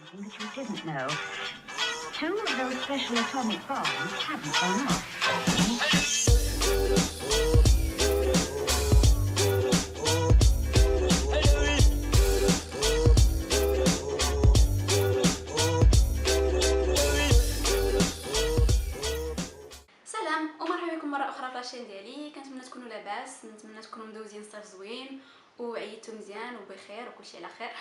something that you didn't know. Two of those special atomic bombs haven't gone off. سلام ومرحبا بكم مره اخرى في لاشين ديالي. كنتمنى تكونوا لاباس، نتمنى تكونوا مدوزين صيف زوين وعيدتوا مزيان وبخير وكلشي على خير.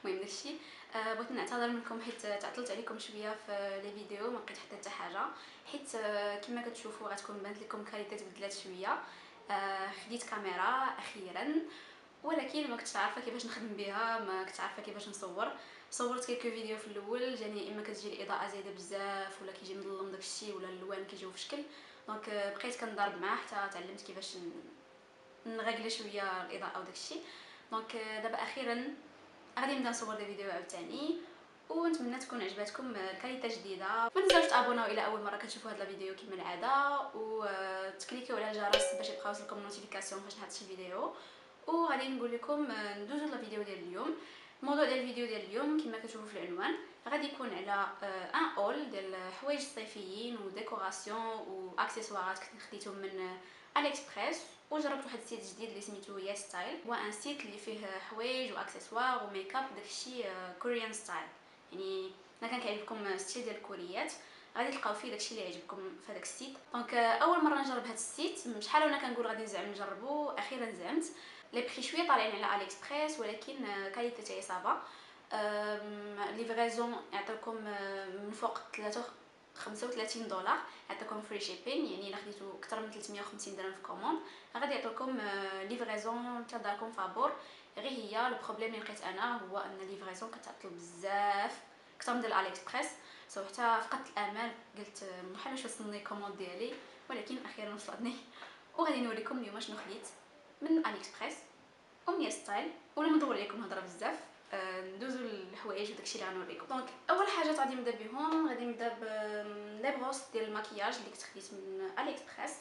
المهم داكشي بغيت نعتذر منكم حيت تعطلت عليكم شويه في لي فيديو، ما لقيت حتى حاجه حيت كما كتشوفوا غتكون بانت لكم كاليتي تبدلات شويه. خديت كاميرا اخيرا ولكن ما كنتش عارفه كيفاش نخدم بها، ما كنت عارفه كيفاش نصور. صورت كيلكو فيديو في الاول، جاني اما كتجي الاضاءه زايده بزاف ولا كيجي مظلم داكشي ولا الالوان كيجيو في شكل. دونك بقيت كنضرب معاه حتى تعلمت كيفاش نغير شويه الاضاءه وداكشي. دونك دابا اخيرا غادي نبدا نصور دي فيديو عاوتاني ونتمنى تكون عجباتكم الكاليتي جديده. ما تنساوش تابوناو الى اول مره كتشوفوا هذا الفيديو كما العاده، وتكليكيو على الجرس باش يبقاو يوصلكم النوتيفيكاسيون فاش نحط شي فيديو. وغادي نقول لكم ندوزو للفيديو ديال اليوم. الموضوع ديال الفيديو ديال اليوم كما كتشوفوا في العنوان غادي يكون على ان اول ديال حوايج صيفيين وديكوراسيون واكسسوارات كنت خديتهم من علي اكسبريس، وجربت واحد السيت جديد اللي سميتو يا ستايل. هو ان سيت اللي فيه حوايج واكسسوار وميك اب داكشي كوريان ستايل، يعني انا كان كيعجبكم ستيل ديال الكوريات غادي تلقاو فيه داكشي اللي يعجبكم في هذاك السيت. دونك اول مره نجرب هذا السيت، شحال وانا كنقول غادي نزعم نجربو، اخيرا زعمت. لي بري شويه طالعين على علي اكسبريس ولكن كاليتي تاعي صافا. ليفريزون يعطيكم من فوق 35 دولار، يعطيكم فري شيبين، يعني الا خديتو اكثر من 350 درهم في كوموند غادي يعطيكم ليفريزون تاع داركم فابور. غير هي البروبليم اللي لقيت انا هو ان ليفريزون كتعطل بزاف اكثر من ديال علي اكسبريس. سو حتى فقدت الامل، قلت بحال واش وصلني كوموند ديالي، ولكن اخيرا وصلتني. وغادي نوريكم اليوم شنو خديت من علي اكسبريس ومن ستايل. ولا ندور عليكم هضره بزاف، ندوزو للحوايج وداكشي اللي غنوريكم. دونك اول حاجه غادي نبدا بهم، غادي نبدا لي بروس ديال المكياج اللي كنت خديت من علي اكسبريس،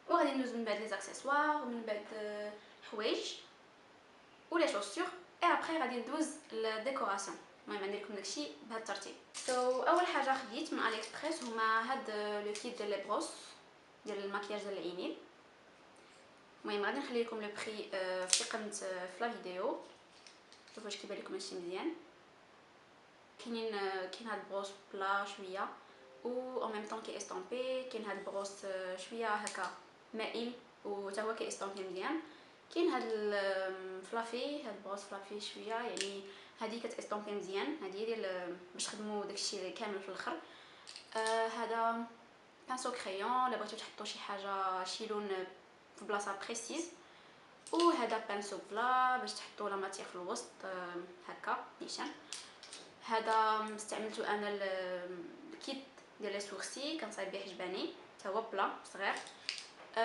وغادي ندوز من بعد لي زاكسيسوار ومن بعد حوايج ولا شوسور، اي ابري غادي ندوز للديكوراسيون. المهم عندي لكم داكشي بهذا الترتيب. اول حاجه خديت من علي اكسبريس هما هاد لو كيت ديال لي بروس ديال المكياج ديال العينين. المهم غادي نخلي لكم لو بري في قنت في لا فيديو، شوفوا واش كيبان لكم هادشي مزيان. كاين هاد البروس بلا شويه و او ميم طون كي استامبي، كاين هاد البروس شويه هكا مائل و حتى هو كي استامبي مزيان. كاين هاد الفلافي، هاد البروس فلافي شويه، يعني هادي كتستامبي مزيان، هادي ديال باش تخدموا داكشي كامل في الاخر. هذا بانسو كريون الا بغيتو تحطوا شي حاجه شي لون في بلاصه بريسيز. وهذا بانسو بلا باش تحطوا لا ماتيغ في الوسط هكا نيشان. هذا استعملته انا الكيت ديال لي سورسي كنصايب به حجباني حتى هو بلا صغير.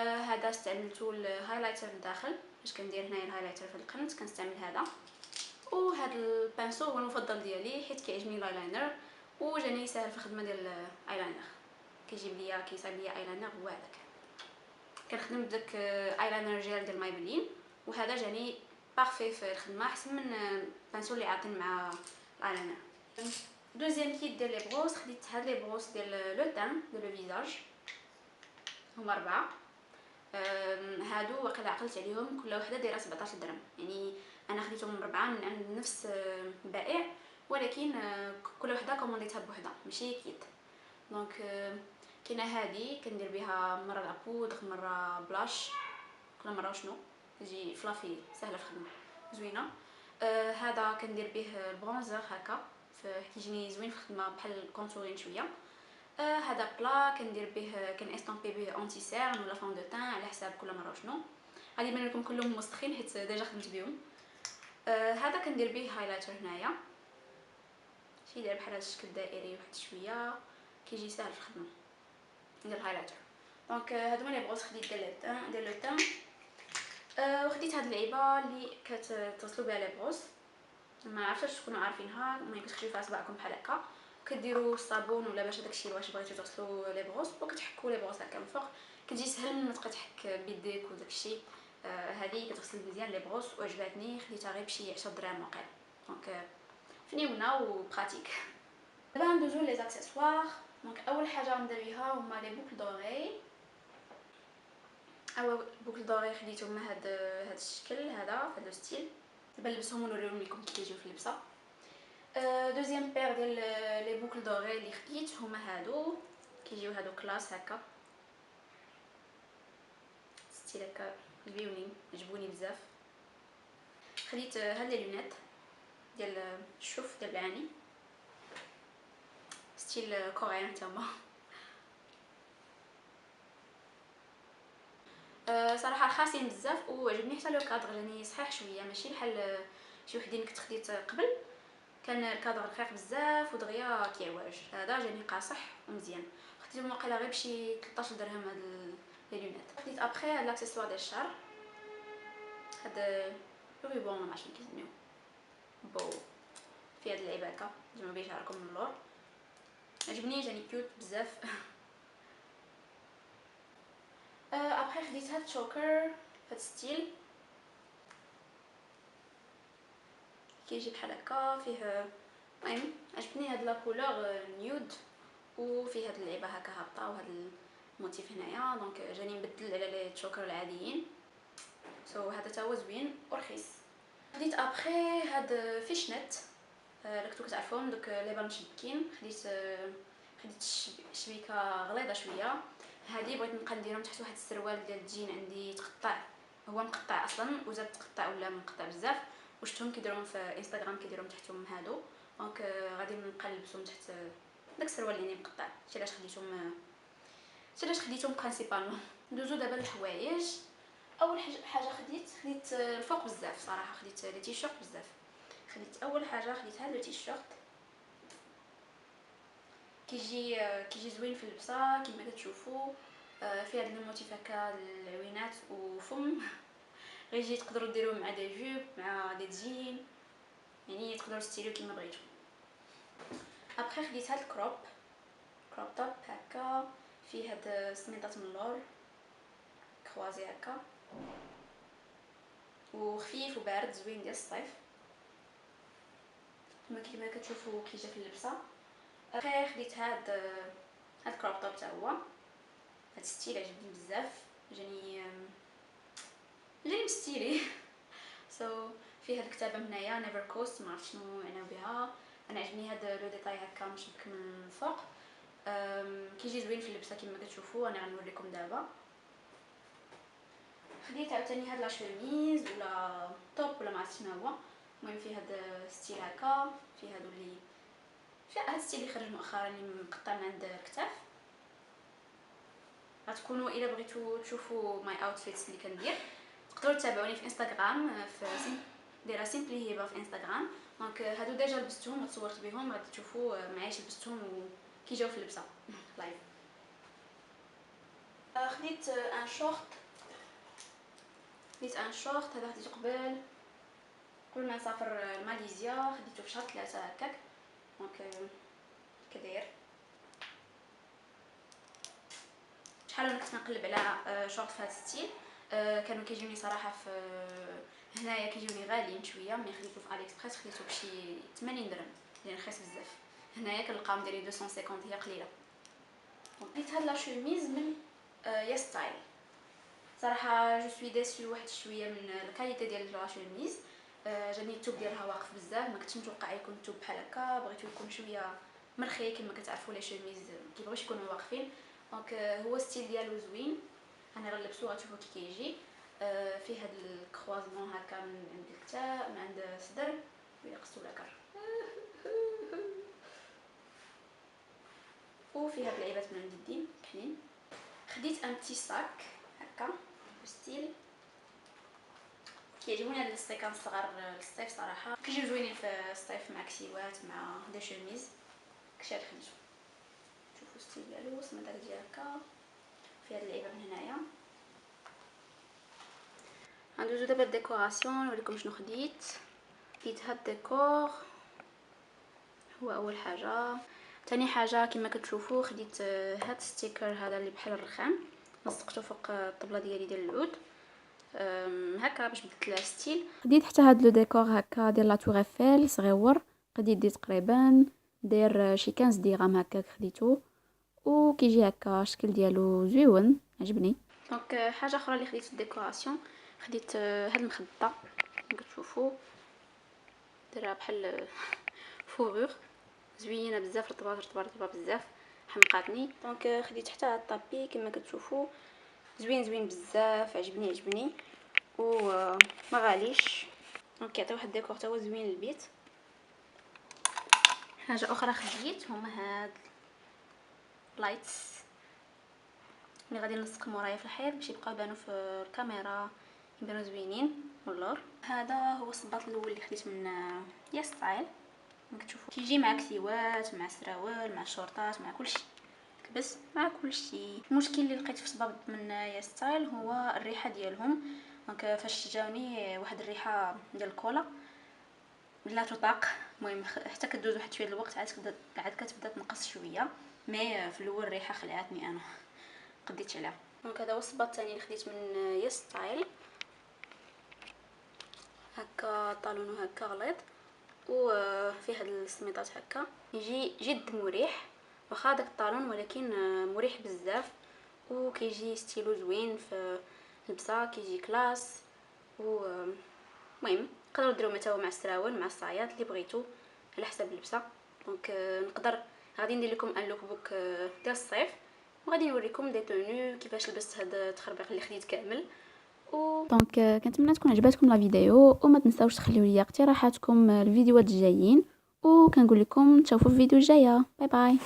هذا استعملته الهايلايتر الداخل باش كندير هنايا الهايلايتر في القنت، كنستعمل هذا. وهذا البانسو هو المفضل ديالي حيت كيعجبني الايلاينر وجاني ساهل في الخدمه ديال الايلاينر، كيجيب ليا كيصايب ليا ايلاينر هو هذاك. كنخدم بداك ايلاينر جيل ديال مايبلين، وهذا جاني بارفي في الخدمه احسن من البانسو اللي عاطين مع الايلاينر. دوزيام كيت ديال لي بروس، خديت هاد لي بروس ديال لو تان ديال لو فيزاج، هما 4. هادو واقيلا عقلت عليهم كل وحده دايره 17 درهم، يعني انا خديتهم 4 من عند نفس البائع، ولكن كل وحده كومونديتها بوحده ماشي كيت. دونك كاينه هادي كندير بها مره لابودغ مره بلاش كل مره شنو تجي فلافي سهله في الخدمه زوينه. هذا كندير به البرونزر هكا كيجيني زوين في الخدمه بحال الكونتورين شويه. هذا بلا كندير به كنستامبي به اونتي سيرن ولا فون دو تان على حساب كل مره شنو. غادي يبان لكم كلهم موسخين حيت ديجا خدمت بهم. هذا كندير به هايلايتر هنايا، شي داير بحال هذا الشكل دائري واحد شويه كيجي ساهل في الخدمه ندير الهايلايتر. دونك هادو هما لي بروس خديت ديال لو تان. وخديت هاد اللعيبه اللي كتغسلوا بها لي بروس، ما عرفتش تكونوا عارفينها، المهم كتخرجوا فيها صباعكم بحال هكا، كديروا الصابون ولا باش داكشي واش بغيتو تغسلوا لي بروس وكتحكوا لي بروس هكا من فوق، كتجي سهل من ما تبقى تحك بيديك وداكشي. هذه كتغسل مزيان لي بروس وعجباتني، خديتها غير بشي 10 دراهم واقيلا. دونك فنيونه وبراتيك. دابا ندوزو لي زاكسيسوار. دونك اول حاجه غنبدا بها هما لي بوكل دوغي. اول بوكل دوغي خديتهم هاد الشكل هذا، هاد لو ستيل. دابا نلبسهم ونوريهم لكم كي كيجيو في اللبسه. دوزيام بير ديال لي بوكل دوغي اللي خديت هما هادو، كيجيو هادو كلاس هكا ستيل هكا زويونين، عجبوني بزاف. خديت هاد لي لونيت ديال الشوف ديال العاني ستيل كوريان تما. صراحه رخاصين بزاف وعجبني حتى لو كادر، جاني صحيح شويه ماشي بحال شي وحدين كنت خديت قبل كان الكادر رقيق بزاف ودغيا كيعواج. هذا جاني قاصح ومزيان. خديتهم واقيلا غير بشي 13 درهم هاد لي لونيت. خديت ابخي هاد لاكسيسوار ديال الشعر، هاد ريبون ما عرفتش كيسميوه بو، في هاد اللعيبه هكا تجمعوا بيه شعركم من اللور. عجبني جاني كيوت بزاف. ابخي خديت هاد الشوكر هاد ستيل كيجي بحال هكا، فيه المهم عجبتني هاد لا كولور نيود وفيه هاد اللعيبه هكا هابطه وهاد الموتيف هنايا. دونك جاني نبدل على لي تشوكر العاديين. هذا تا هو زوين ورخيص. خديت ابخي هاد فيشنت اللي كنتو كتعرفوهم دوك لي بال مشبكين. خديت شبيكه غليظه شويه. هادي بغيت نبقى نديرهم تحت واحد السروال ديال الجين عندي تقطع، هو مقطع اصلا وزاد تقطع ولا مقطع بزاف، وشفتهم كيديرون في انستغرام كيديرون تحتهم هادو. دونك غادي نبقى نلبسهم تحت داك السروال اللي مقطع. علاش خديتهم برينسيبالمون. ندوزو دابا للحوايج. اول حاجه خديت الفوق بزاف صراحه، خديت لي تيشيرت بزاف. خديت اول حاجه خديت هذا التيشيرت كيجي زوين في اللبسه كما كتشوفوا. فيه هاد الموتيف هكا العوينات وفم. غيجي تقدروا ديروه مع دي جوب مع دي جين، يعني تقدروا ستيلو كما بغيتو. ابخي خديت هاد الكروب توب هكا، فيه هاد السميطات من اللور كروازي هكا وخفيف وبارد زوين ديال الصيف كما كتشوفوا كيجي في اللبسه. ابخي خديت هاد الكروب توب حتى هو، هاد الستيل عجبني بزاف، جاني مستيلي. فيه هاد الكتابه من هنايا نيفر كوست، ما عرفت شنو معناو بها. انا عجبني هاد لو ديتاي هكا مشبك من الفوق. كيجي زوين في اللبسه كما كتشوفوا. انا غنوريكم دابا. خديت عاوتاني هاد لا شوميز ولا توب ولا ما عرفت شنو هو، المهم فيه هاد ستيل هكا، فيه هادو اللي هاد الستيل اللي خرج مؤخرا اللي مقطع من عند الكتاف. غتكونوا الا بغيتو تشوفوا ماي اوتفيتس اللي كندير تقدروا تتابعوني في انستغرام في دايره سيمبلي هبه في انستغرام. دونك هادو ديجا لبستهم وتصورت بهم، غادي تشوفوا معايا لبستهم وكيجاو في اللبسه لايف. خديت ان شورت هذا خديته قبل ما نسافر لماليزيا، خديته في شهر 3 هكاك. دونك كداير شحال انا كنت كنقلب على شورت في هذا الستيل. كانوا كيجيوني صراحه في هنايا كيجيوني غاليين شويه، ملي خديته في علي اكسبريس خديته بشي 80 درهم يعني رخيص بزاف. هنايا كنلقاهم دايرين 250 هي قليله. خديت هاد لا شوميز من يا ستايل. صراحه جو سوي ديسو واحد شويه من الكاليتي ديال لا شوميز. جاني التوب ديالها واقف بزاف، ما كنتش متوقعه يكون التوب بحال هكا. بغيتو يكون شويه مرخي كما كتعرفوا لي شوميز كيبغيوش يكونوا واقفين. دونك هو ستيل ديالو زوين، انا غنلبسو غتشوفوا كي كيجي. فيه هاد الكروازمون هكا من عند الكتاف من عند الصدر ولا قصو لاكر. وفيه هاد اللعيبات من عند اليدين كحلين. خديت ان بتي ساك هكا ستيل، كيعجبوني هاد الستيكان الصغار للصيف صراحه، كيجيو زوينين في الصيف مع كسيوات مع دي شوميز. كشي خديتو، شوفوا ستيل ديالو سميطه ديال هكا، فيه هاد اللعيبه من هنايا. غندوزو دابا الديكوراسيون نوريكم شنو خديت هاد الديكور. هو اول حاجه. تاني حاجه كما كتشوفوا خديت هاد ستيكر هذا اللي بحال الرخام، لصقته فوق الطبله ديالي ديال العود هكا باش بدلت لها ستيل. خديت حتى هاد لو ديكور هكا ديال لا تور ايفيل صغيور، قد يدي تقريبا داير شي 15 درهم هكاك خديته، وكيجي هكا الشكل ديالو زويون عجبني. دونك حاجه اخرى اللي خديت في الديكوراسيون، خديت هاد المخده كتشوفوا دايره بحال فوغور زوينه بزاف، رطبه بزاف حمقاتني. دونك خديت حتى هاد الطابي كما كتشوفوا زوين بزاف، عجبني و ما غاليش. دونك كيعطي واحد الديكور تا هو زوين للبيت. حاجه اخرى خديت هما هاد لايتس اللي غادي نلصق مورايا في الحيط باش يبقاو يبانو في الكاميرا، يبانو زوينين والله. هذا هو الصباط الاول اللي خديت من يا ستايل، كتشوفوا كيجي مع كسيوات مع سراول مع شورطات مع كلشي، بس مع كلشي. المشكل اللي لقيت في صباط من يا ستايل هو الريحه ديالهم. دونك فاش جاوني واحد الريحه ديال الكولا لا تطاق. المهم حتى كدوز واحد شويه الوقت عاد كتبدا تنقص شويه، مي في الاول الريحه خلعتني انا قديت عليها. دونك هذا هو الصباط الثاني اللي خديت من يا ستايل، هكا طالونو هكا غليظ وفيه هاد السميطات هكا، يجي جد مريح واخا داك الطالون ولكن مريح بزاف، وكيجي ستيلو زوين في اللبسه، كيجي كلاس. و المهم تقدروا ديروه متاو مع السراول مع الصايات اللي بغيتو على حسب اللبسه. دونك نقدر غادي ندير لكم ان لوك بوك ديال الصيف، وغادي نوريكم دي تونو كيفاش لبست هاد التخربيق اللي خديت كامل. دونك كنتمنى تكون عجباتكم لا فيديو، وما تنساوش تخليو لي اقتراحاتكم الفيديوهات الجايين، وكنقول لكم نشوفوا في الفيديو الجايه. باي باي.